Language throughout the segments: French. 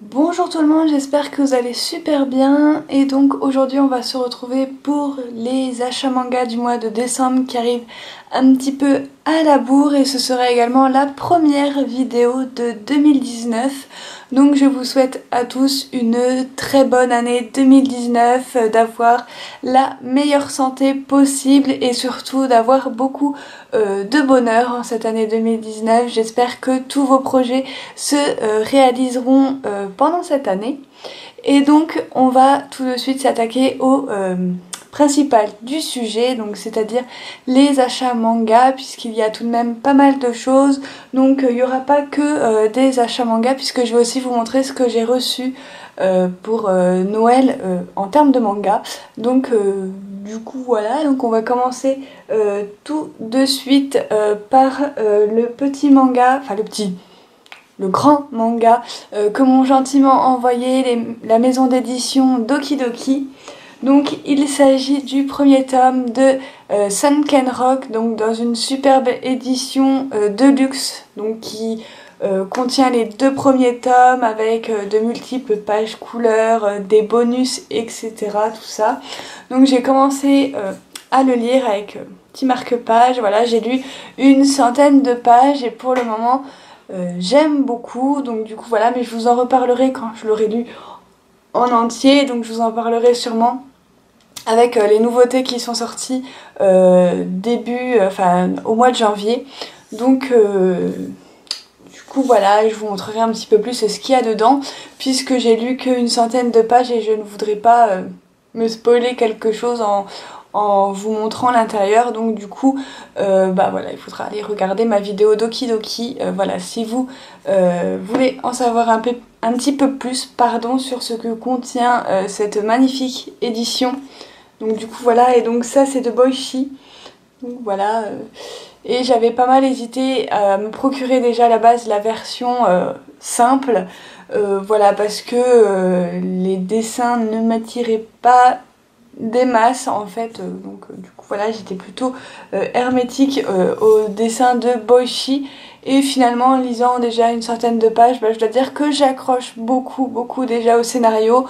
Bonjour tout le monde, j'espère que vous allez super bien et donc aujourd'hui on va se retrouver pour les achats manga du mois de décembre qui arrivent un petit peu à la bourre et ce sera également la première vidéo de 2019. Donc je vous souhaite à tous une très bonne année 2019, d'avoir la meilleure santé possible et surtout d'avoir beaucoup de bonheur en cette année 2019. J'espère que tous vos projets se réaliseront pendant cette année. Et donc on va tout de suite s'attaquer au principal du sujet, donc c'est-à-dire les achats manga, puisqu'il y a tout de même pas mal de choses. Donc il n'y aura pas que des achats manga, puisque je vais aussi vous montrer ce que j'ai reçu pour Noël en termes de manga. Donc du coup voilà, donc on va commencer tout de suite par le petit manga, enfin le grand manga que m'ont gentiment envoyé la maison d'édition Doki Doki. Donc il s'agit du premier tome de Sunken Rock, donc dans une superbe édition de luxe, donc qui contient les deux premiers tomes avec de multiples pages couleurs, des bonus, etc. Tout ça. Donc j'ai commencé à le lire avec petit marque-page. Voilà, j'ai lu une centaine de pages et pour le moment j'aime beaucoup. Donc du coup voilà, mais je vous en reparlerai quand je l'aurai lu en entier. Donc je vous en parlerai sûrement avec les nouveautés qui sont sorties au mois de janvier. Donc du coup voilà, je vous montrerai un petit peu plus ce qu'il y a dedans, puisque j'ai lu qu'une centaine de pages et je ne voudrais pas me spoiler quelque chose en vous montrant l'intérieur. Donc du coup bah voilà, il faudra aller regarder ma vidéo Doki Doki. Voilà, si vous voulez en savoir un petit peu plus, pardon, sur ce que contient cette magnifique édition. Donc du coup voilà, et donc ça c'est de Boichi. Donc voilà, et j'avais pas mal hésité à me procurer déjà à la base la version simple. Voilà, parce que les dessins ne m'attiraient pas des masses en fait. Donc du coup voilà, j'étais plutôt hermétique au dessin de Boichi. Et finalement, en lisant déjà une centaine de pages, bah, je dois dire que j'accroche beaucoup déjà au scénario.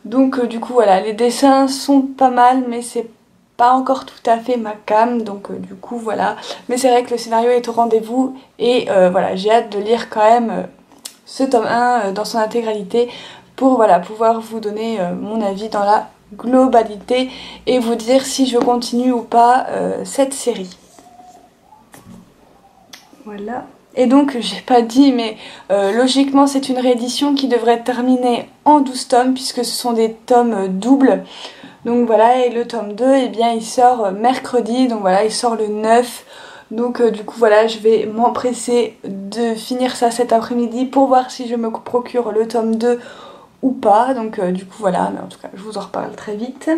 Donc du coup voilà, les dessins sont pas mal mais c'est pas encore tout à fait ma came, donc du coup voilà. Mais c'est vrai que le scénario est au rendez-vous et voilà, j'ai hâte de lire quand même ce tome 1 dans son intégralité pour voilà, pouvoir vous donner mon avis dans la globalité et vous dire si je continue ou pas cette série. Voilà. Et donc, j'ai pas dit, mais logiquement, c'est une réédition qui devrait terminer en 12 tomes, puisque ce sont des tomes doubles. Donc voilà, et le tome 2, eh bien, il sort mercredi, donc voilà, il sort le 9. Donc du coup, voilà, je vais m'empresser de finir ça cet après-midi pour voir si je me procure le tome 2 ou pas. Donc du coup, voilà, mais en tout cas, je vous en reparle très vite.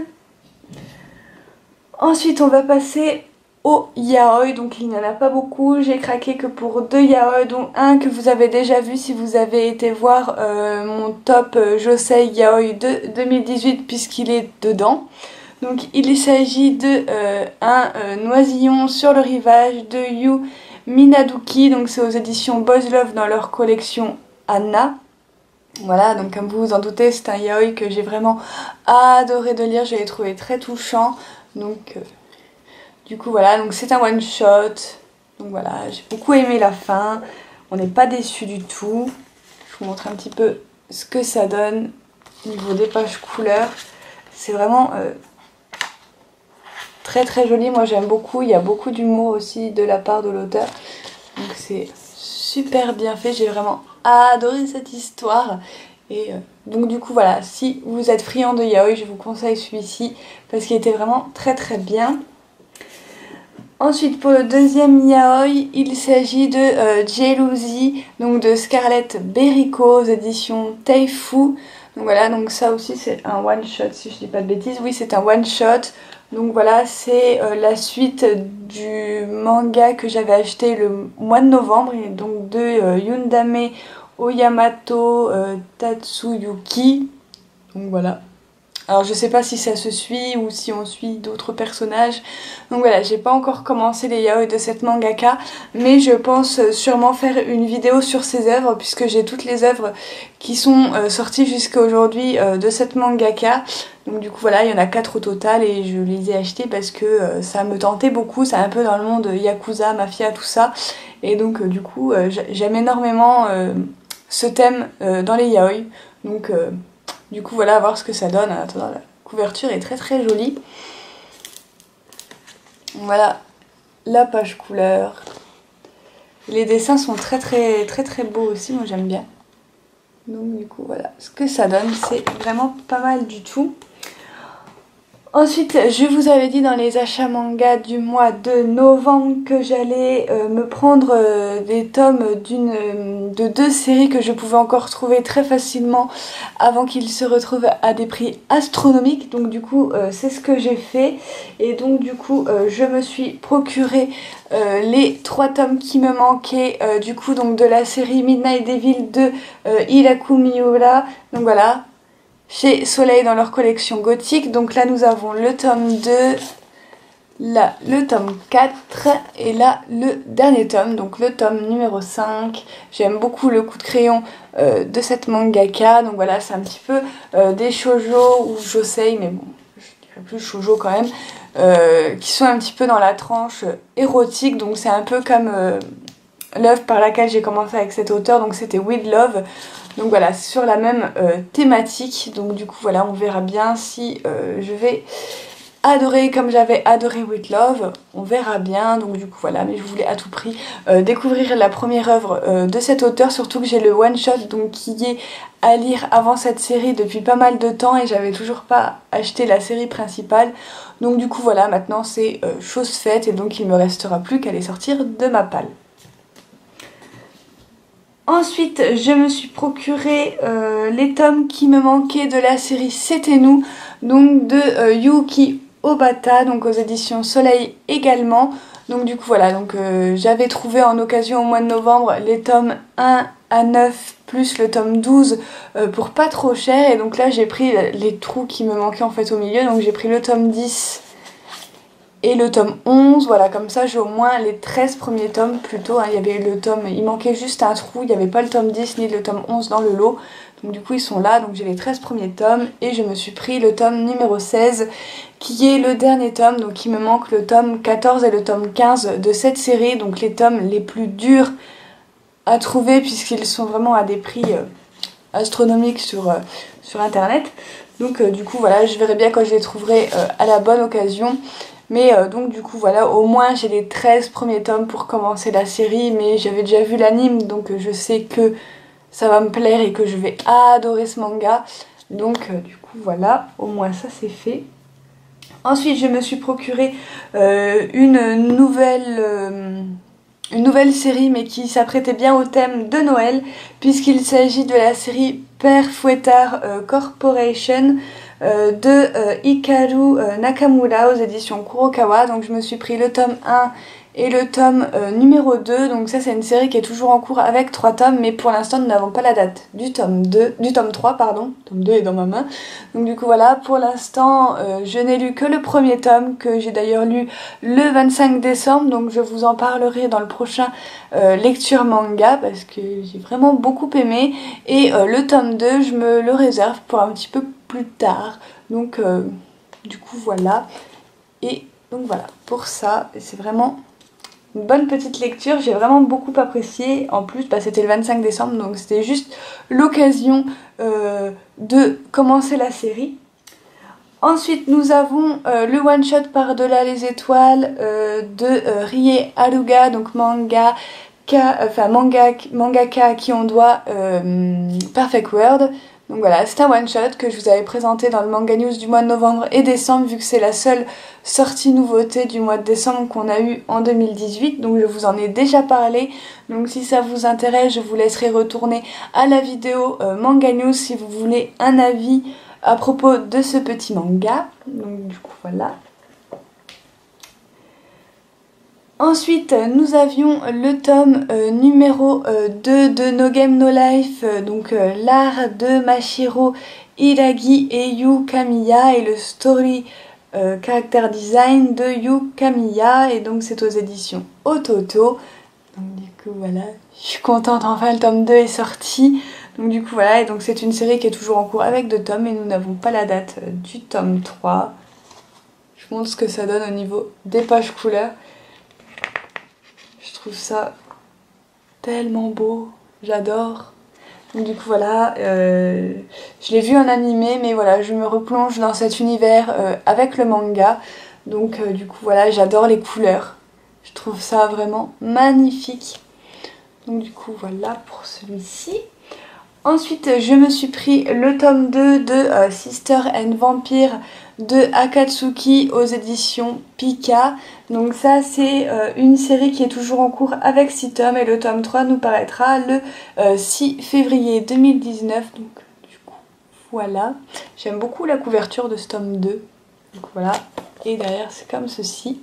Ensuite, on va passer au yaoi, donc il n'y en a pas beaucoup, j'ai craqué que pour 2 yaoi, dont un que vous avez déjà vu si vous avez été voir mon top Josei yaoi de 2018 puisqu'il est dedans. Donc il s'agit de un Noisillon sur le rivage de Yu Minaduki, donc c'est aux éditions Boys Love dans leur collection Anna. Voilà, donc comme vous vous en doutez, c'est un yaoi que j'ai vraiment adoré de lire, je l'ai trouvé très touchant. Donc du coup voilà, donc c'est un one shot. Donc voilà, j'ai beaucoup aimé la fin. On n'est pas déçu du tout. Je vous montre un petit peu ce que ça donne au niveau des pages couleurs. C'est vraiment très joli. Moi j'aime beaucoup. Il y a beaucoup d'humour aussi de la part de l'auteur. Donc c'est super bien fait. J'ai vraiment adoré cette histoire. Et donc du coup voilà, si vous êtes friand de yaoi, je vous conseille celui-ci parce qu'il était vraiment très bien. Ensuite, pour le deuxième yaoi, il s'agit de Jealousy, donc de Scarlett Berrico aux éditions Taifu. Donc voilà, donc ça aussi c'est un one shot si je dis pas de bêtises. Oui, c'est un one shot. Donc voilà, c'est la suite du manga que j'avais acheté le mois de novembre, et donc de Yundame Oyamato Tatsuyuki. Donc voilà. Alors je sais pas si ça se suit ou si on suit d'autres personnages. Donc voilà, j'ai pas encore commencé les yaoi de cette mangaka, mais je pense sûrement faire une vidéo sur ses œuvres puisque j'ai toutes les œuvres qui sont sorties jusqu'à aujourd'hui de cette mangaka. Donc du coup voilà, il y en a 4 au total et je les ai achetées parce que ça me tentait beaucoup, c'est un peu dans le monde yakuza, mafia, tout ça. Et donc du coup j'aime énormément ce thème dans les yaoi. Donc du coup voilà, à voir ce que ça donne. En attendant, la couverture est très très jolie. Voilà la page couleur. Les dessins sont très beaux aussi, moi j'aime bien. Donc du coup voilà, ce que ça donne, c'est vraiment pas mal du tout. Ensuite, je vous avais dit dans les achats manga du mois de novembre que j'allais me prendre des tomes de 2 séries que je pouvais encore trouver très facilement avant qu'ils se retrouvent à des prix astronomiques. Donc du coup, c'est ce que j'ai fait. Et donc du coup, je me suis procuré les 3 tomes qui me manquaient du coup donc de la série Midnight Devil de Hiraku Miura. Donc voilà. Chez Soleil dans leur collection gothique. Donc là nous avons le tome 2, là le tome 4 et là le dernier tome, donc le tome numéro 5. J'aime beaucoup le coup de crayon de cette mangaka. Donc voilà, c'est un petit peu des shoujo ou josei, mais bon, je dirais plus shoujo quand même, qui sont un petit peu dans la tranche érotique. Donc c'est un peu comme l'œuvre par laquelle j'ai commencé avec cet auteur, donc c'était With Love. Donc voilà, c'est sur la même thématique. Donc du coup voilà, on verra bien si je vais adorer comme j'avais adoré With Love. On verra bien. Donc du coup voilà, mais je voulais à tout prix découvrir la première œuvre de cet auteur. Surtout que j'ai le one shot donc qui est à lire avant cette série depuis pas mal de temps. Et j'avais toujours pas acheté la série principale. Donc du coup voilà, maintenant c'est chose faite. Et donc il me restera plus qu'à les sortir de ma palle. Ensuite, je me suis procuré les tomes qui me manquaient de la série C'était nous, donc de Yuki Obata, donc aux éditions Soleil également. Donc du coup voilà, donc j'avais trouvé en occasion au mois de novembre les tomes 1 à 9 plus le tome 12 pour pas trop cher. Et donc là j'ai pris les trous qui me manquaient en fait au milieu, donc j'ai pris le tome 10 et le tome 11, voilà, comme ça j'ai au moins les 13 premiers tomes plutôt, hein. Il y avait le tome, il manquait juste un trou, il n'y avait pas le tome 10 ni le tome 11 dans le lot. Donc du coup ils sont là, donc j'ai les 13 premiers tomes et je me suis pris le tome numéro 16 qui est le dernier tome. Donc il me manque le tome 14 et le tome 15 de cette série, donc les tomes les plus durs à trouver puisqu'ils sont vraiment à des prix astronomiques sur internet. Donc du coup voilà, je verrai bien quand je les trouverai à la bonne occasion. Mais donc du coup voilà, au moins j'ai les 13 premiers tomes pour commencer la série, mais j'avais déjà vu l'anime, donc je sais que ça va me plaire et que je vais adorer ce manga. Donc du coup voilà, au moins ça c'est fait. Ensuite je me suis procuré une nouvelle série, mais qui s'apprêtait bien au thème de Noël, puisqu'il s'agit de la série Père Fouettard Corporation de Hikaru Nakamura aux éditions Kurokawa. Donc je me suis pris le tome 1 et le tome numéro 2. Donc ça c'est une série qui est toujours en cours avec 3 tomes, mais pour l'instant nous n'avons pas la date du tome 3 pardon. Tome 2 est dans ma main. Donc du coup voilà, pour l'instant je n'ai lu que le premier tome, que j'ai d'ailleurs lu le 25 décembre. Donc je vous en parlerai dans le prochain lecture manga parce que j'ai vraiment beaucoup aimé. Et le tome 2 je me le réserve pour un petit peu plus tard. Donc du coup voilà. Et donc voilà, pour ça, c'est vraiment une bonne petite lecture, j'ai vraiment beaucoup apprécié. En plus, c'était le 25 décembre, donc c'était juste l'occasion de commencer la série. Ensuite, nous avons le one-shot Par-delà les étoiles de Rie Haruga, donc mangaka à qui on doit Perfect World. Donc voilà, c'est un one-shot que je vous avais présenté dans le manga news du mois de novembre et décembre, vu que c'est la seule sortie nouveauté du mois de décembre qu'on a eu en 2018. Donc je vous en ai déjà parlé. Donc si ça vous intéresse, je vous laisserai retourner à la vidéo manga news si vous voulez un avis à propos de ce petit manga. Donc du coup voilà. Ensuite, nous avions le tome numéro 2 de No Game No Life, donc l'art de Mashiro Hiragi et Yu Kamiya et le story character design de Yu Kamiya, et donc c'est aux éditions Ototo. Donc du coup voilà, je suis contente, enfin le tome 2 est sorti. Donc du coup voilà, et donc c'est une série qui est toujours en cours avec 2 tomes et nous n'avons pas la date du tome 3. Je vous montre ce que ça donne au niveau des pages couleurs. Je trouve ça tellement beau, j'adore. Donc du coup voilà, je l'ai vu en animé, mais voilà, je me replonge dans cet univers avec le manga. Donc du coup voilà, j'adore les couleurs. Je trouve ça vraiment magnifique. Donc du coup voilà pour celui-ci. Ensuite, je me suis pris le tome 2 de Sister and Vampire de Akatsuki aux éditions Pika. Donc ça, c'est une série qui est toujours en cours avec 6 tomes et le tome 3 nous paraîtra le 6 février 2019. Donc du coup, voilà. J'aime beaucoup la couverture de ce tome 2. Donc voilà. Et derrière, c'est comme ceci.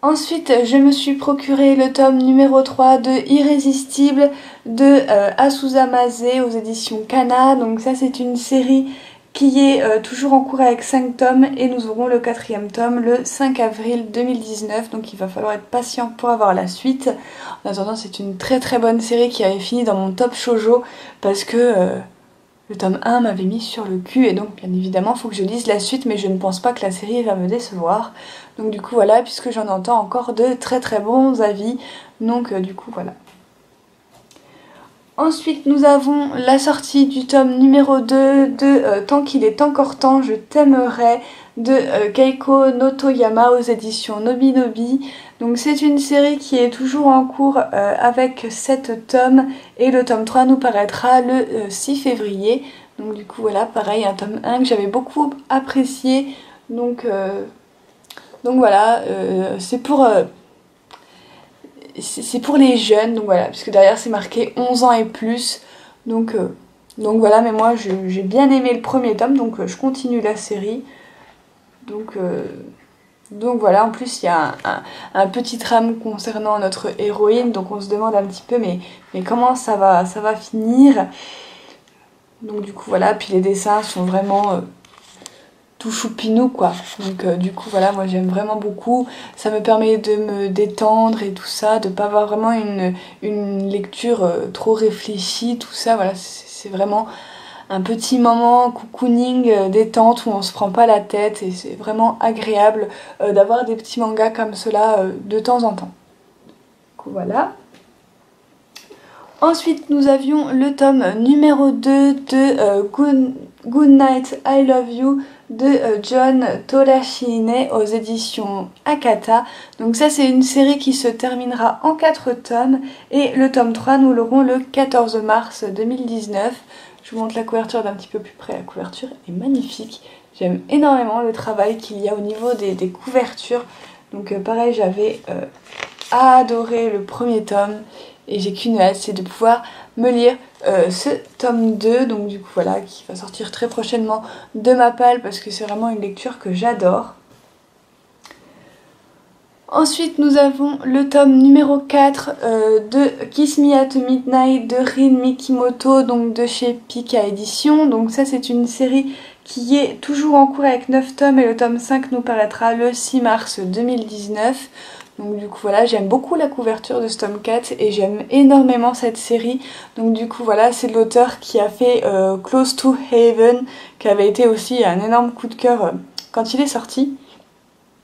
Ensuite, je me suis procuré le tome numéro 3 de Irrésistible de Asusa Mase aux éditions Kana. Donc ça, c'est une série qui est toujours en cours avec 5 tomes et nous aurons le 4e tome le 5 avril 2019. Donc il va falloir être patient pour avoir la suite. En attendant, c'est une très très bonne série qui avait fini dans mon top shoujo parce que le tome 1 m'avait mis sur le cul et donc bien évidemment il faut que je lise la suite, mais je ne pense pas que la série va me décevoir. Donc du coup voilà, puisque j'en entends encore de très très bons avis, donc du coup voilà. Ensuite nous avons la sortie du tome numéro 2 de Tant qu'il est encore temps, je t'aimerai de Keiko Notoyama aux éditions Nobinobi. Donc c'est une série qui est toujours en cours avec 7 tomes et le tome 3 nous paraîtra le 6 février. Donc du coup voilà, pareil, un tome 1 que j'avais beaucoup apprécié. Donc voilà, c'est pour les jeunes, donc voilà, puisque derrière c'est marqué 11 ans et plus. Donc voilà, mais moi j'ai bien aimé le premier tome, donc je continue la série. Donc voilà, en plus il y a un petit trame concernant notre héroïne, donc on se demande un petit peu mais comment ça va finir. Donc du coup voilà, puis les dessins sont vraiment tout choupinou quoi. Donc du coup voilà, moi j'aime vraiment beaucoup. Ça me permet de me détendre et tout ça, de pas avoir vraiment une lecture trop réfléchie, tout ça. Voilà, c'est vraiment un petit moment cocooning, détente où on se prend pas la tête et c'est vraiment agréable d'avoir des petits mangas comme cela de temps en temps. Donc voilà. Ensuite nous avions le tome numéro 2 de Good Night I Love You de John Torashine aux éditions Akata. Donc ça c'est une série qui se terminera en 4 tomes et le tome 3 nous l'aurons le 14 mars 2019. Je vous montre la couverture d'un petit peu plus près. La couverture est magnifique. J'aime énormément le travail qu'il y a au niveau des couvertures. Donc pareil, j'avais adoré le premier tome et j'ai qu'une hâte, c'est de pouvoir me lire ce tome 2. Donc du coup voilà, qui va sortir très prochainement de ma palle parce que c'est vraiment une lecture que j'adore. Ensuite, nous avons le tome numéro 4 de Kiss Me at Midnight de Rin Mikimoto, donc de chez Pika Édition. Donc ça, c'est une série qui est toujours en cours avec 9 tomes et le tome 5 nous paraîtra le 6 mars 2019. Donc du coup voilà, j'aime beaucoup la couverture de ce tome 4 et j'aime énormément cette série. Donc du coup voilà, c'est l'auteur qui a fait Close to Heaven, qui avait été aussi un énorme coup de cœur quand il est sorti.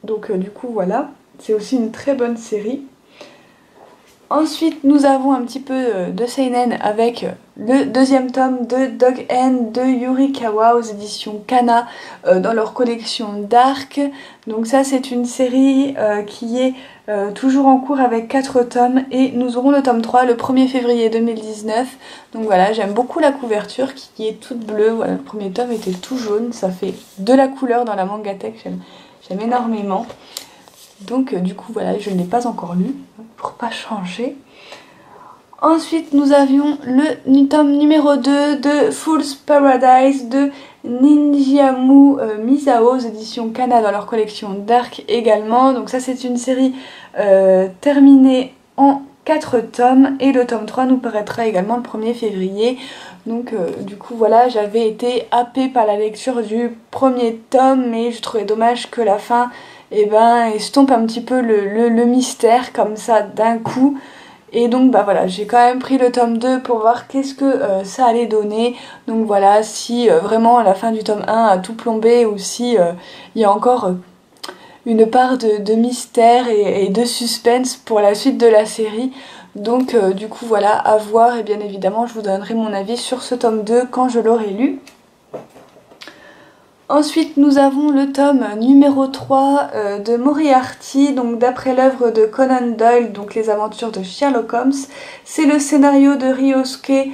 Donc du coup voilà. C'est aussi une très bonne série. Ensuite, nous avons un petit peu de seinen avec le 2e tome de Dog End de Yurikawa aux éditions Kana dans leur collection Dark. Donc ça, c'est une série qui est toujours en cours avec 4 tomes et nous aurons le tome 3 le 1er février 2019. Donc voilà, j'aime beaucoup la couverture qui est toute bleue. Voilà, le premier tome était tout jaune, ça fait de la couleur dans la mangatech, j'aime énormément. Donc du coup voilà, je ne l'ai pas encore lu pour pas changer. Ensuite nous avions le tome numéro 2 de Fool's Paradise de Ninjamu Misao aux éditions Kana dans leur collection Dark également. Donc ça c'est une série terminée en 4 tomes et le tome 3 nous paraîtra également le 1er février. Donc du coup voilà, j'avais été happée par la lecture du premier tome mais je trouvais dommage que la fin estompe un petit peu le mystère comme ça d'un coup. Et donc bah voilà, j'ai quand même pris le tome 2 pour voir qu'est-ce que ça allait donner. Donc voilà, si vraiment la fin du tome 1 a tout plombé ou si il y a encore une part de mystère et de suspense pour la suite de la série. Donc du coup voilà, à voir et bien évidemment je vous donnerai mon avis sur ce tome 2 quand je l'aurai lu. Ensuite nous avons le tome numéro 3 de Moriarty, donc d'après l'œuvre de Conan Doyle, donc les aventures de Sherlock Holmes. C'est le scénario de Ryosuke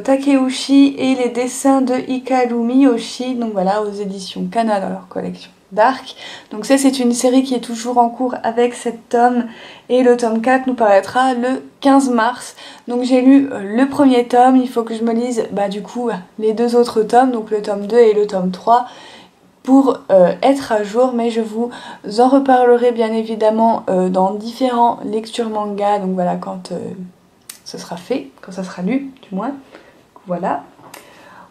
Takeuchi et les dessins de Hikaru Miyoshi, donc voilà, aux éditions Kana dans leur collection Dark. Donc ça c'est une série qui est toujours en cours avec 7 tomes et le tome 4 nous paraîtra le 15 mars. Donc j'ai lu le premier tome, il faut que je me lise du coup les 2 autres tomes, donc le tome 2 et le tome 3 pour être à jour, mais je vous en reparlerai bien évidemment dans différents lectures manga, donc voilà quand ce sera fait, quand ça sera lu du moins, voilà.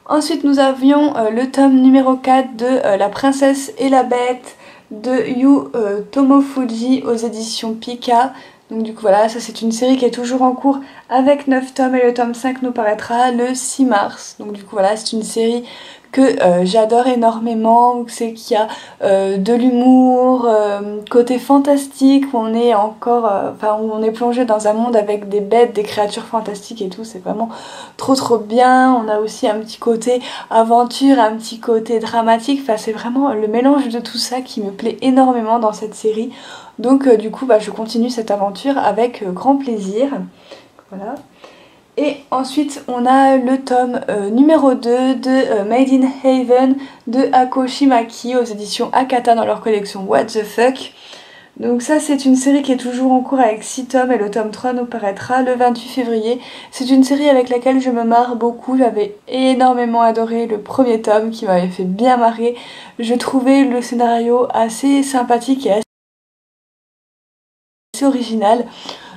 Ensuite nous avions le tome numéro 4 de La Princesse et la Bête de Yu Tomofuji aux éditions Pika. Donc du coup voilà, ça c'est une série qui est toujours en cours avec 9 tomes et le tome 5 nous paraîtra le 6 mars. Donc du coup voilà, c'est une série que j'adore énormément, c'est qu'il y a de l'humour, côté fantastique, où on est encore, où on est plongé dans un monde avec des bêtes, des créatures fantastiques et tout, c'est vraiment trop bien. On a aussi un petit côté aventure, un petit côté dramatique, enfin c'est vraiment le mélange de tout ça qui me plaît énormément dans cette série. Donc du coup je continue cette aventure avec grand plaisir, voilà. Et ensuite on a le tome numéro 2 de Made in Heaven de Ako Shimaki aux éditions Akata dans leur collection What the Fuck. Donc ça c'est une série qui est toujours en cours avec 6 tomes et le tome 3 nous paraîtra le 28 février. C'est une série avec laquelle je me marre beaucoup, j'avais énormément adoré le premier tome qui m'avait fait bien marrer. Je trouvais le scénario assez sympathique et assez original.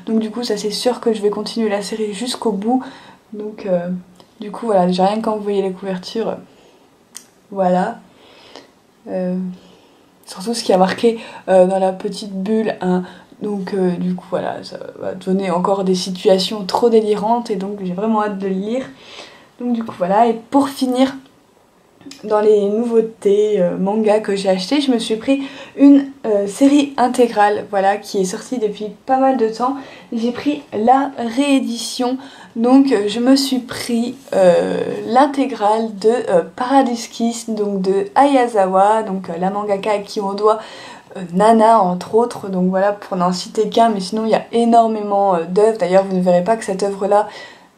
Donc du coup ça c'est sûr que je vais continuer la série jusqu'au bout. Donc du coup voilà, déjà rien que quand vous voyez les couvertures, voilà. Surtout ce qui a marqué dans la petite bulle, hein. Donc du coup voilà, ça va donner encore des situations trop délirantes et donc j'ai vraiment hâte de le lire. Donc du coup voilà, et pour finir, dans les nouveautés manga que j'ai acheté, je me suis pris une série intégrale, voilà, qui est sortie depuis pas mal de temps. J'ai pris la réédition, donc je me suis pris l'intégrale de Paradise Kiss, donc de Ayazawa, donc la mangaka à qui on doit Nana entre autres, donc voilà pour n'en citer qu'un, mais sinon il y a énormément d'œuvres. D'ailleurs vous ne verrez pas que cette œuvre là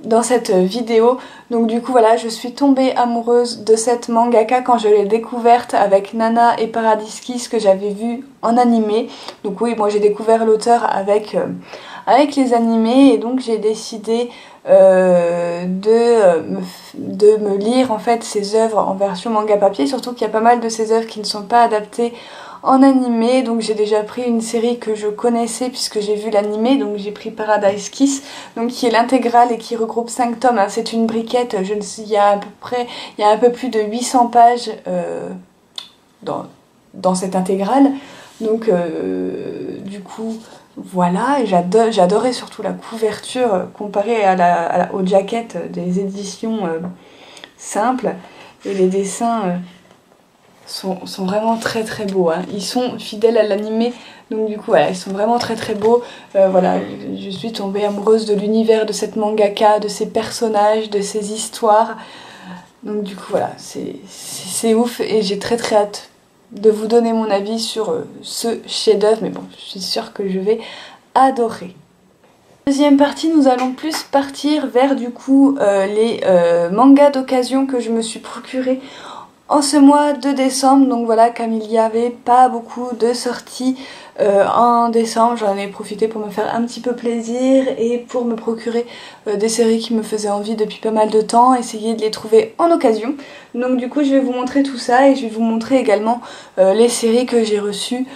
dans cette vidéo. Donc du coup voilà, je suis tombée amoureuse de cette mangaka quand je l'ai découverte avec Nana et Paradise Kiss que j'avais vu en animé. Donc oui, moi j'ai découvert l'auteur avec les animés et donc j'ai décidé de me lire en fait ses œuvres en version manga papier, surtout qu'il y a pas mal de ses œuvres qui ne sont pas adaptées en animé. Donc j'ai déjà pris une série que je connaissais puisque j'ai vu l'animé, donc j'ai pris Paradise Kiss, donc qui est l'intégrale et qui regroupe 5 tomes, hein. C'est une briquette, il y a un peu plus de 800 pages dans cette intégrale. Donc du coup voilà, et j'adorais surtout la couverture comparée aux jaquettes des éditions simples, et les dessins sont vraiment très beaux, hein. Ils sont fidèles à l'animé, donc du coup voilà, ils sont vraiment très beaux. Voilà, je suis tombée amoureuse de l'univers de cette mangaka, de ses personnages, de ses histoires. Donc du coup voilà, c'est ouf et j'ai très hâte de vous donner mon avis sur ce chef-d'œuvre, mais bon, je suis sûre que je vais adorer. Deuxième partie, nous allons plus partir vers du coup les mangas d'occasion que je me suis procuré en ce mois de décembre. Donc voilà, comme il n'y avait pas beaucoup de sorties En décembre, j'en ai profité pour me faire un petit peu plaisir et pour me procurer des séries qui me faisaient envie depuis pas mal de temps, essayer de les trouver en occasion. Donc du coup je vais vous montrer tout ça et je vais vous montrer également les séries que j'ai reçues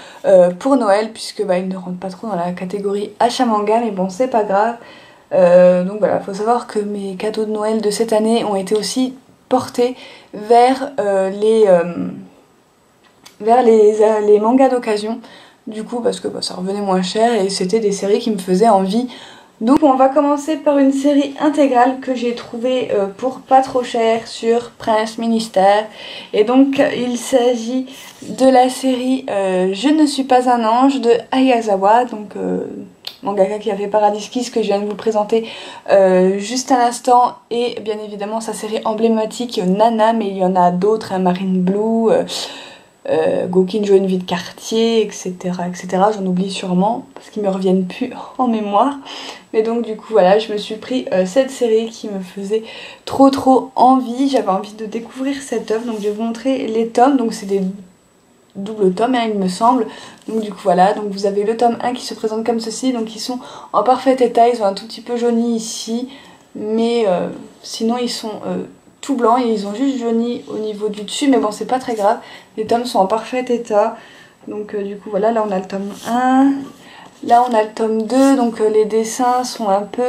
pour Noël, puisque bah, ils ne rentrent pas trop dans la catégorie achat manga, mais bon c'est pas grave. Donc voilà, faut savoir que mes cadeaux de Noël de cette année ont été aussi portés vers les mangas d'occasion, du coup parce que bah, ça revenait moins cher et c'était des séries qui me faisaient envie. Donc on va commencer par une série intégrale que j'ai trouvée pour pas trop cher sur Prince Ministère. Et donc il s'agit de la série Je ne suis pas un ange de Ayazawa, donc mangaka qui a fait Paradise Kiss que je viens de vous présenter juste à l'instant, et bien évidemment sa série emblématique Nana, mais il y en a d'autres, hein, Marine Blue, Goukin joue une vie de quartier, etc. etc. J'en oublie sûrement parce qu'ils me reviennent plus en mémoire. Mais donc du coup voilà, je me suis pris cette série qui me faisait trop envie. J'avais envie de découvrir cette œuvre, donc je vais vous montrer les tomes. Donc c'est des doubles tomes, hein, il me semble. Donc du coup voilà, donc vous avez le tome 1 qui se présente comme ceci. Donc ils sont en parfait état, ils sont un tout petit peu jaunis ici, mais sinon ils sont tout blancs et ils ont juste jauni au niveau du dessus, mais bon c'est pas très grave. Les tomes sont en parfait état. Donc du coup voilà, là on a le tome 1. Là on a le tome 2, donc les dessins sont un peu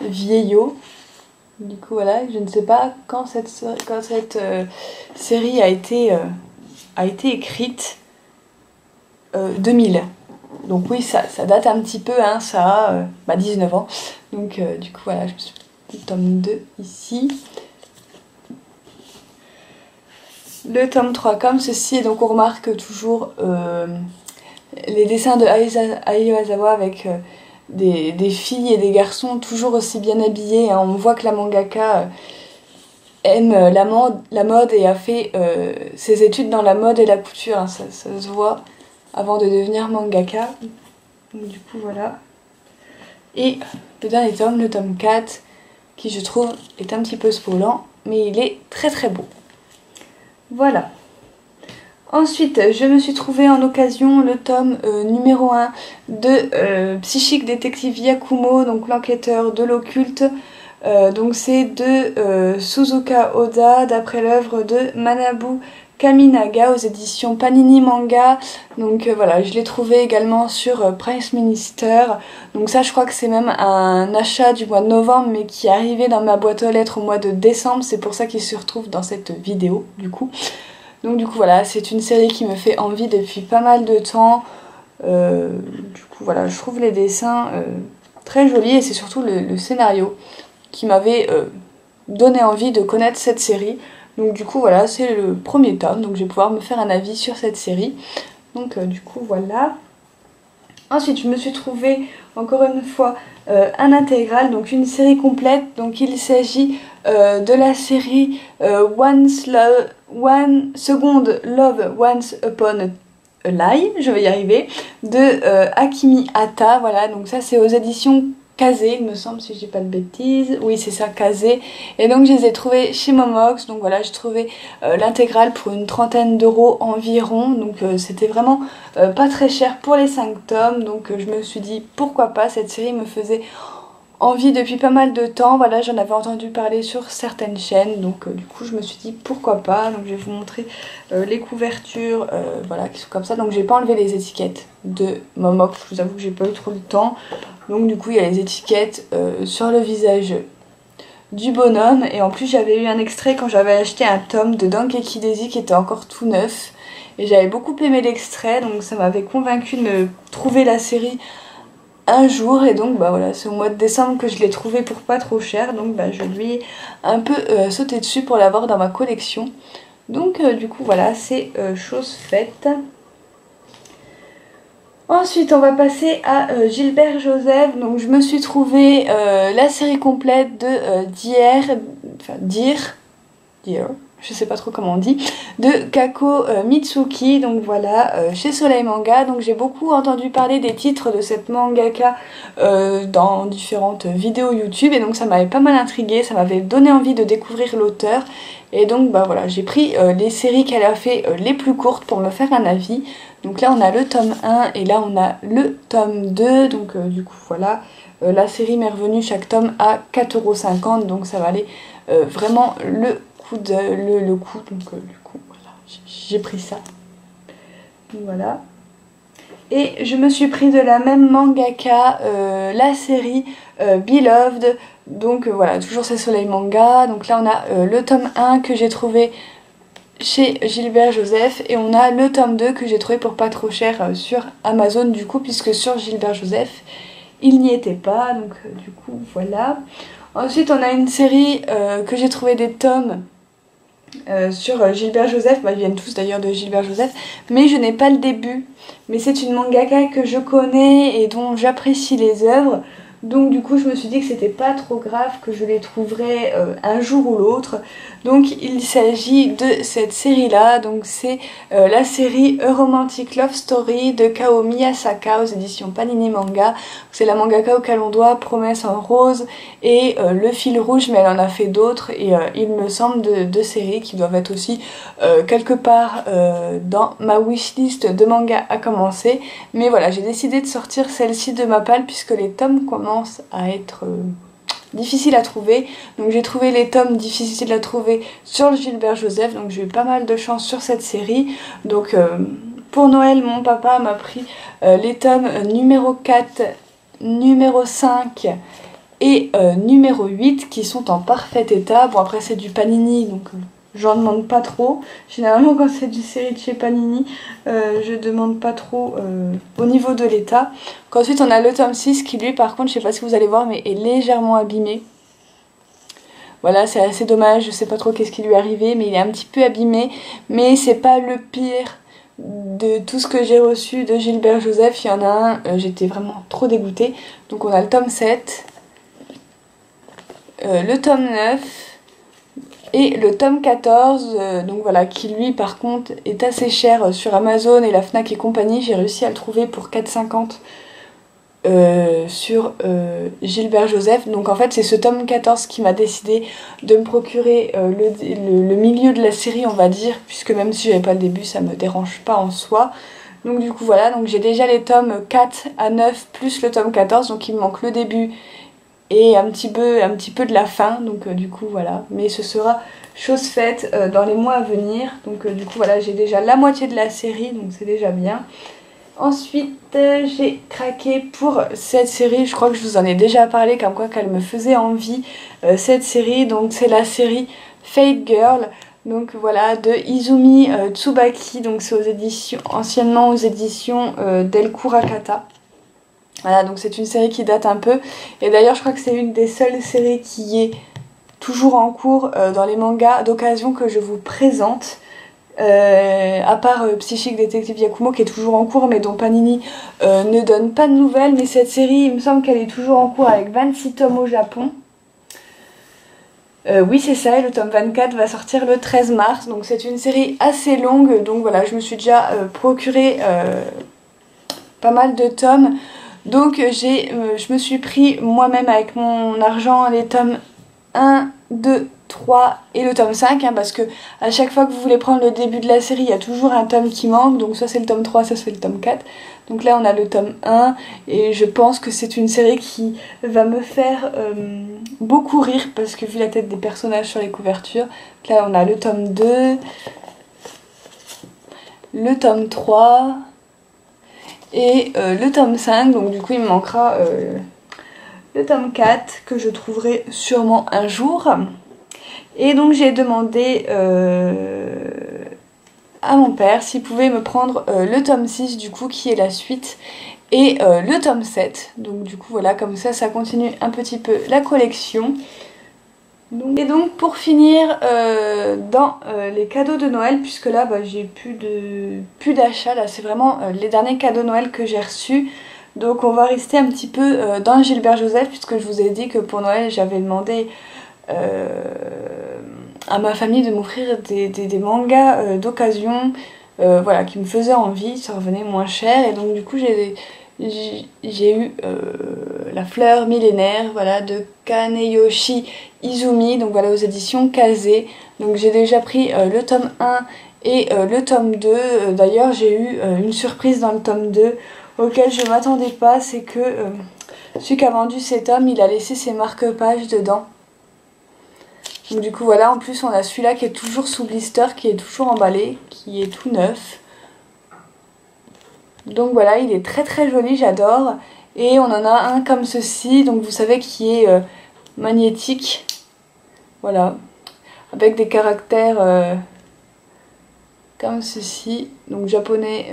vieillots. Du coup voilà, je ne sais pas quand cette série a été écrite. 2000. Donc oui, ça date un petit peu, hein, ça a 19 ans. Donc du coup voilà, je me suis pris le tome 2 ici. Le tome 3 comme ceci, et donc on remarque toujours les dessins de Ayazawa avec des filles et des garçons toujours aussi bien habillés, hein. On voit que la mangaka aime la mode et a fait ses études dans la mode et la couture, hein. Ça se voit avant de devenir mangaka. Donc du coup voilà. Et le dernier tome, le tome 4, qui je trouve est un petit peu spoilant, mais il est très beau. Voilà. Ensuite, je me suis trouvé en occasion le tome numéro 1 de Psychic Détective Yakumo, donc l'enquêteur de l'occulte. Donc c'est de Suzuka Oda, d'après l'œuvre de Manabu Kaminaga aux éditions Panini Manga. Donc voilà, je l'ai trouvé également sur Prince Minister. Donc ça je crois que c'est même un achat du mois de novembre, mais qui est arrivé dans ma boîte aux lettres au mois de décembre. C'est pour ça qu'il se retrouve dans cette vidéo du coup. Donc du coup voilà, c'est une série qui me fait envie depuis pas mal de temps. Du coup voilà, je trouve les dessins très jolis, et c'est surtout le scénario qui m'avait donné envie de connaître cette série. Donc du coup voilà, c'est le premier tome, donc je vais pouvoir me faire un avis sur cette série. Donc du coup voilà. Ensuite je me suis trouvé encore une fois un intégral, donc une série complète. Donc il s'agit de la série One Second Love Once Upon a Lie, je vais y arriver, de Akimi Hata. Voilà, donc ça c'est aux éditions Kazé, il me semble, si je dis pas de bêtises. Oui, c'est ça, Kazé. Et donc je les ai trouvés chez Momox. Donc voilà, j'ai trouvé l'intégrale pour une trentaine d'euros environ. Donc c'était vraiment pas très cher pour les 5 tomes. Donc je me suis dit pourquoi pas, cette série me faisait envie depuis pas mal de temps. Voilà, j'en avais entendu parler sur certaines chaînes. Donc du coup je me suis dit pourquoi pas. Donc je vais vous montrer les couvertures, voilà, qui sont comme ça. Donc j'ai pas enlevé les étiquettes de Momox. Je vous avoue que j'ai pas eu trop le temps. Donc du coup il y a les étiquettes sur le visage du bonhomme. Et en plus j'avais eu un extrait quand j'avais acheté un tome de Dankeki Daisy qui était encore tout neuf. Et j'avais beaucoup aimé l'extrait, donc ça m'avait convaincu de me trouver la série un jour. Et donc bah voilà, c'est au mois de décembre que je l'ai trouvé pour pas trop cher. Donc bah je lui ai un peu sauté dessus pour l'avoir dans ma collection. Donc du coup voilà, c'est chose faite. Ensuite on va passer à Gilbert Joseph. Donc je me suis trouvé la série complète de Dear, je je sais pas trop comment on dit, de Kako Mitsuki, donc voilà, chez Soleil Manga. Donc j'ai beaucoup entendu parler des titres de cette mangaka dans différentes vidéos YouTube, et donc ça m'avait pas mal intriguée, ça m'avait donné envie de découvrir l'auteur. Et donc bah voilà, j'ai pris les séries qu'elle a fait les plus courtes pour me faire un avis. Donc là on a le tome 1 et là on a le tome 2, donc du coup voilà, la série m'est revenue chaque tome à 4,50 €, donc ça valait vraiment le coup, donc du coup voilà, j'ai pris ça. Donc voilà. Et je me suis pris de la même mangaka la série Beloved, donc voilà, toujours c'est Soleil Manga. Donc là on a le tome 1 que j'ai trouvé chez Gilbert Joseph, et on a le tome 2 que j'ai trouvé pour pas trop cher sur Amazon du coup, puisque sur Gilbert Joseph il n'y était pas, donc du coup voilà. Ensuite on a une série que j'ai trouvé des tomes sur Gilbert Joseph, bah, ils viennent tous d'ailleurs de Gilbert Joseph, mais je n'ai pas le début. Mais c'est une mangaka que je connais et dont j'apprécie les œuvres, donc du coup je me suis dit que c'était pas trop grave, que je les trouverais un jour ou l'autre. Donc il s'agit de cette série là, donc c'est la série A Romantic Love Story de Kao Miyasaka aux éditions Panini Manga. C'est la mangaka auquel on doit Promesse en rose et Le fil rouge, mais elle en a fait d'autres, et il me semble de séries qui doivent être aussi quelque part dans ma wishlist de manga à commencer. Mais voilà, j'ai décidé de sortir celle-ci de ma palle puisque les tomes commencent à être difficiles à trouver. Donc j'ai trouvé les tomes difficiles à trouver sur le Gilbert Joseph, donc j'ai eu pas mal de chance sur cette série. Donc pour Noël, mon papa m'a pris les tomes numéro 4, numéro 5 et numéro 8 qui sont en parfait état. Bon après c'est du Panini, donc j'en demande pas trop. Généralement quand c'est du série de chez Panini, je demande pas trop au niveau de l'état. Ensuite on a le tome 6 qui lui par contre, je sais pas si vous allez voir, mais est légèrement abîmé. Voilà, c'est assez dommage, je sais pas trop qu'est-ce qui lui est arrivé, mais il est un petit peu abîmé. Mais c'est pas le pire de tout ce que j'ai reçu de Gilbert Joseph. Il y en a un, j'étais vraiment trop dégoûtée. Donc on a le tome 7, le tome 9 et le tome 14, donc voilà, qui lui par contre est assez cher sur Amazon et la Fnac et compagnie. J'ai réussi à le trouver pour 4,50 sur Gilbert Joseph. Donc en fait c'est ce tome 14 qui m'a décidé de me procurer le milieu de la série, on va dire, puisque même si j'avais pas le début ça me dérange pas en soi. Donc du coup voilà, donc j'ai déjà les tomes 4 à 9 plus le tome 14, donc il me manque le début et un petit peu de la fin, donc du coup voilà, mais ce sera chose faite dans les mois à venir. Donc du coup voilà, j'ai déjà la moitié de la série, donc c'est déjà bien. Ensuite j'ai craqué pour cette série, je crois que je vous en ai déjà parlé comme quoi qu'elle me faisait envie, cette série. Donc c'est la série Fate Girl, donc voilà, de Izumi Tsubaki, donc c'est aux éditions, anciennement aux éditions Delcourt Akata. Voilà, donc c'est une série qui date un peu, et d'ailleurs je crois que c'est une des seules séries qui est toujours en cours dans les mangas d'occasion que je vous présente, à part Psychique Détective Yakumo qui est toujours en cours mais dont Panini ne donne pas de nouvelles. Mais cette série, il me semble qu'elle est toujours en cours avec 26 tomes au Japon. Oui c'est ça, et le tome 24 va sortir le 13 mars, donc c'est une série assez longue. Donc voilà, je me suis déjà procuré pas mal de tomes. Donc je me suis pris moi-même avec mon argent les tomes 1, 2, 3 et le tome 5, hein, parce que à chaque fois que vous voulez prendre le début de la série, il y a toujours un tome qui manque, donc soit c'est le tome 3, soit c'est le tome 4. Donc là on a le tome 1, et je pense que c'est une série qui va me faire beaucoup rire, parce que vu la tête des personnages sur les couvertures. Donc là on a le tome 2, le tome 3... et le tome 5, donc du coup il me manquera le tome 4 que je trouverai sûrement un jour. Et donc j'ai demandé à mon père s'il pouvait me prendre le tome 6 du coup qui est la suite, et le tome 7. Donc du coup voilà, comme ça continue un petit peu la collection. Et donc pour finir dans les cadeaux de Noël, puisque là bah, j'ai plus d'achat, là c'est vraiment les derniers cadeaux de Noël que j'ai reçus. Donc on va rester un petit peu dans Gilbert Joseph, puisque je vous ai dit que pour Noël j'avais demandé à ma famille de m'offrir des mangas d'occasion, voilà, qui me faisaient envie, ça revenait moins cher, et donc du coup j'ai eu La fleur millénaire, voilà, de Kaneyoshi Izumi, donc voilà, aux éditions Kazé. Donc j'ai déjà pris le tome 1 et le tome 2. D'ailleurs j'ai eu une surprise dans le tome 2 auquel je m'attendais pas, c'est que celui qui a vendu cet tomes, il a laissé ses marque-pages dedans. Donc du coup voilà, en plus on a celui-là qui est toujours sous blister, qui est toujours emballé, qui est tout neuf. Donc voilà, il est très très joli, j'adore. Et on en a un comme ceci, donc vous savez, qui est magnétique. Voilà, avec des caractères comme ceci, donc japonais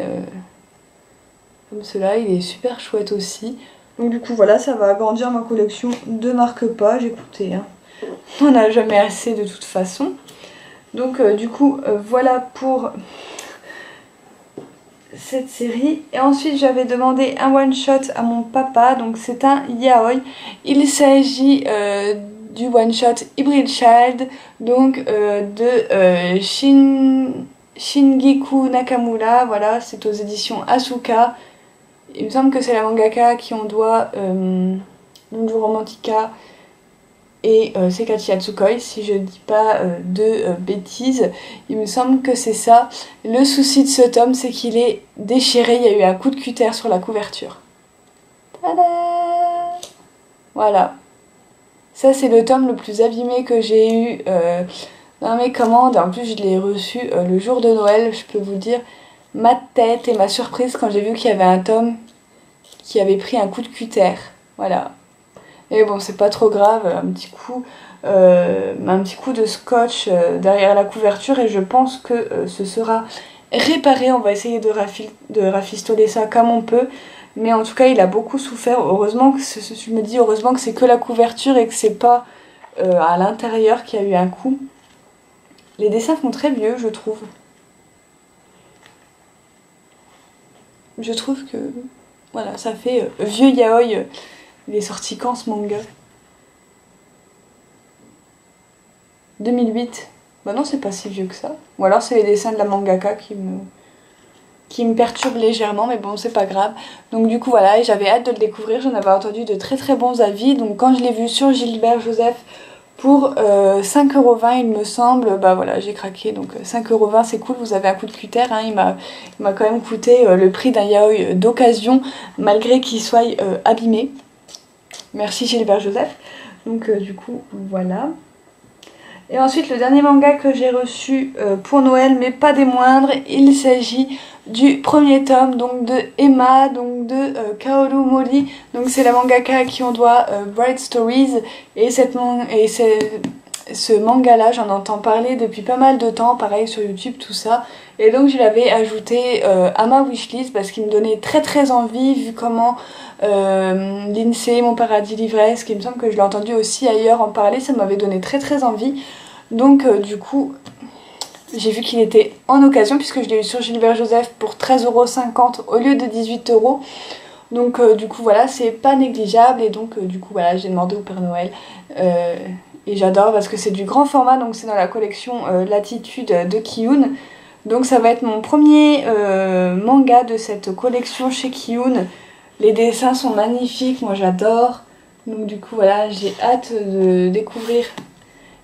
comme cela, il est super chouette aussi. Donc du coup voilà, ça va agrandir ma collection de marque-pages, écoutez, hein. On n'a jamais assez de toute façon. Donc du coup voilà pour cette série. Et ensuite j'avais demandé un one shot à mon papa, donc c'est un yaoi. Il s'agit du one shot Hybrid Child, donc de Shingiku Nakamura. Voilà, c'est aux éditions Asuka. Il me semble que c'est la mangaka qui on doit Lunju Romantica et Sekaiichi Hatsukoi, si je dis pas de bêtises. Il me semble que c'est ça. Le souci de ce tome, c'est qu'il est déchiré. Il y a eu un coup de cutter sur la couverture. Tada! Voilà. Ça, c'est le tome le plus abîmé que j'ai eu dans mes commandes. En plus, je l'ai reçu le jour de Noël. Je peux vous dire ma tête et ma surprise quand j'ai vu qu'il y avait un tome qui avait pris un coup de cutter. Voilà. Et bon, c'est pas trop grave, un petit coup de scotch derrière la couverture, et je pense que ce sera réparé. On va essayer de rafistoler ça comme on peut, mais en tout cas il a beaucoup souffert. Heureusement que je me dis heureusement que c'est que la couverture et que c'est pas à l'intérieur qu'il y a eu un coup. Les dessins font très vieux, je trouve. Je trouve que voilà, ça fait vieux yaoi. Il est sorti quand ce manga? 2008. Bah non, c'est pas si vieux que ça. Ou alors c'est les dessins de la mangaka qui me perturbent légèrement, mais bon, c'est pas grave. Donc du coup voilà, et j'avais hâte de le découvrir, j'en avais entendu de très très bons avis. Donc quand je l'ai vu sur Gilbert Joseph pour 5,20 € il me semble, bah voilà, j'ai craqué. Donc 5,20 € c'est cool, vous avez un coup de cutter, hein. Il m'a quand même coûté le prix d'un yaoi d'occasion, malgré qu'il soit abîmé. Merci Gilbert Joseph. Donc du coup voilà. Et ensuite le dernier manga que j'ai reçu pour Noël, mais pas des moindres, il s'agit du premier tome donc de Emma, donc de Kaoru Mori. Donc c'est la mangaka à qui on doit Bright Stories, et ce manga là j'en entends parler depuis pas mal de temps, pareil sur YouTube, tout ça. Et donc je l'avais ajouté à ma wishlist parce qu'il me donnait très très envie, vu comment l'INSEE, Mon Paradis l'Ivresse, qui me semble que je l'ai entendu aussi ailleurs en parler, ça m'avait donné très très envie. Donc du coup j'ai vu qu'il était en occasion, puisque je l'ai eu sur Gilbert Joseph pour 13,50 € au lieu de 18 €. Donc du coup voilà, c'est pas négligeable, et donc du coup voilà, j'ai demandé au Père Noël. Et j'adore parce que c'est du grand format, donc c'est dans la collection Latitude de Kiyun. Donc ça va être mon premier manga de cette collection chez Kiyun. Les dessins sont magnifiques, moi j'adore. Donc du coup voilà, j'ai hâte de découvrir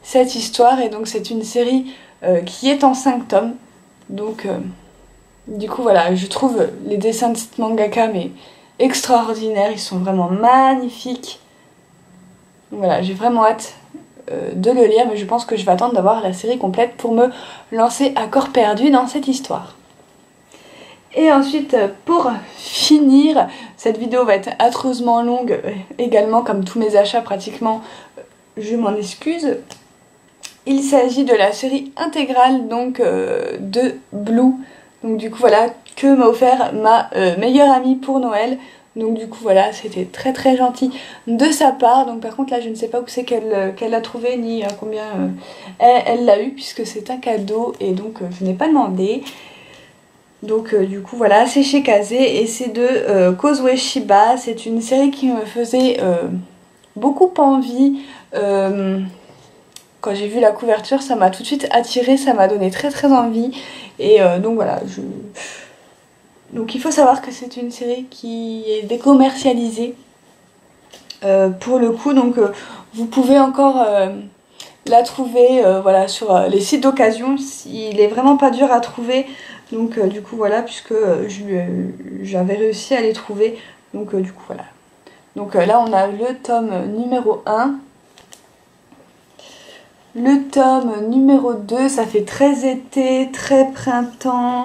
cette histoire. Et donc c'est une série qui est en 5 tomes. Donc du coup voilà, je trouve les dessins de cette mangaka mais extraordinaires, ils sont vraiment magnifiques. Donc voilà, j'ai vraiment hâte de le lire, mais je pense que je vais attendre d'avoir la série complète pour me lancer à corps perdu dans cette histoire. Et ensuite, pour finir, cette vidéo va être atrocement longue également, comme tous mes achats pratiquement, je m'en excuse. Il s'agit de la série intégrale donc de Blue, donc du coup voilà, que m'a offert ma meilleure amie pour Noël. Donc du coup voilà, c'était très très gentil de sa part. Donc par contre là je ne sais pas où c'est qu'elle l'a trouvé, ni à combien elle l'a eu, puisque c'est un cadeau et donc je n'ai pas demandé. Donc du coup voilà, c'est chez Kazé et c'est de Kozue Shiba. C'est une série qui me faisait beaucoup envie quand quand j'ai vu la couverture, ça m'a tout de suite attirée, ça m'a donné très envie. Et donc voilà, donc il faut savoir que c'est une série qui est décommercialisée pour le coup. Donc vous pouvez encore la trouver voilà, sur les sites d'occasion. Il est vraiment pas dur à trouver. Donc du coup voilà, puisque j'avais réussi à les trouver. Donc du coup voilà. Donc là on a le tome numéro 1. Le tome numéro 2, ça fait très été, très printemps.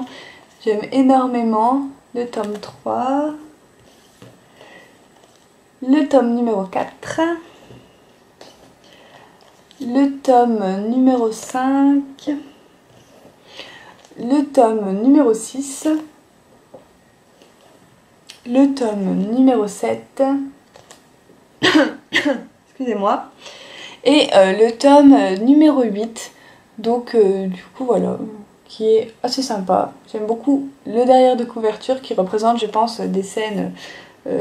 J'aime énormément. Le tome 3. Le tome numéro 4. Le tome numéro 5. Le tome numéro 6. Le tome numéro 7. Excusez-moi. Et le tome numéro 8. Donc du coup voilà, qui est assez sympa. J'aime beaucoup le derrière de couverture qui représente, je pense, des scènes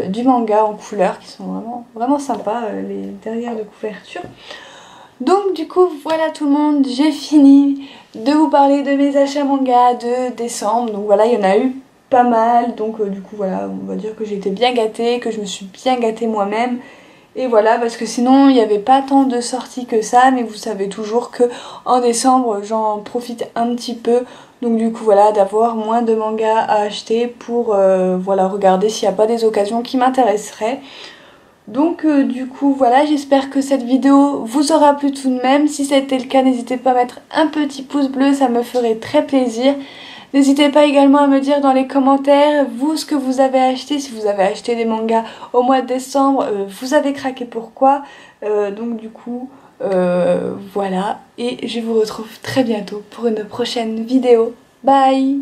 du manga en couleur qui sont vraiment sympas, les derrière de couverture. Donc du coup voilà tout le monde, j'ai fini de vous parler de mes achats manga de décembre. Donc voilà, il y en a eu pas mal, donc du coup voilà, on va dire que j'ai été bien gâtée, que je me suis bien gâtée moi-même. Et voilà, parce que sinon il n'y avait pas tant de sorties que ça, mais vous savez toujours que en décembre j'en profite un petit peu. Donc du coup voilà, d'avoir moins de mangas à acheter pour voilà, regarder s'il n'y a pas des occasions qui m'intéresseraient. Donc du coup voilà, j'espère que cette vidéo vous aura plu tout de même. Si c'était le cas, n'hésitez pas à mettre un petit pouce bleu, ça me ferait très plaisir. N'hésitez pas également à me dire dans les commentaires, vous, ce que vous avez acheté, si vous avez acheté des mangas au mois de décembre, vous avez craqué pourquoi. Donc du coup, voilà. Et je vous retrouve très bientôt pour une prochaine vidéo. Bye!